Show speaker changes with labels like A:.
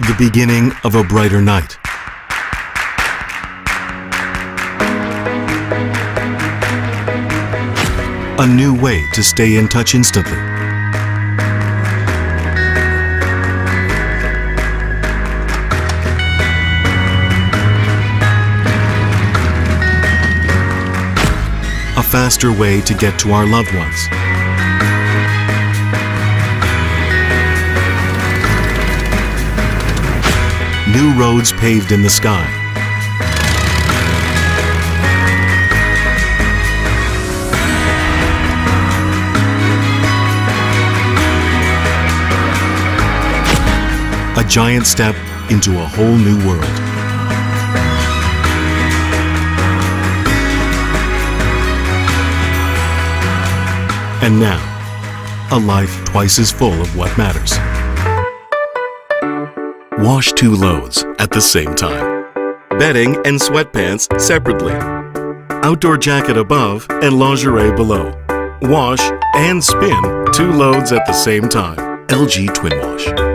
A: The beginning of a brighter night. A new way to stay in touch instantly. A faster way to get to our loved ones. New roads paved in the sky. A giant step into a whole new world. And now, a life twice as full of what matters. Wash 2 loads at the same time. Bedding and sweatpants separately. Outdoor jacket above and lingerie below. Wash and spin 2 loads at the same time. LG TWINWash.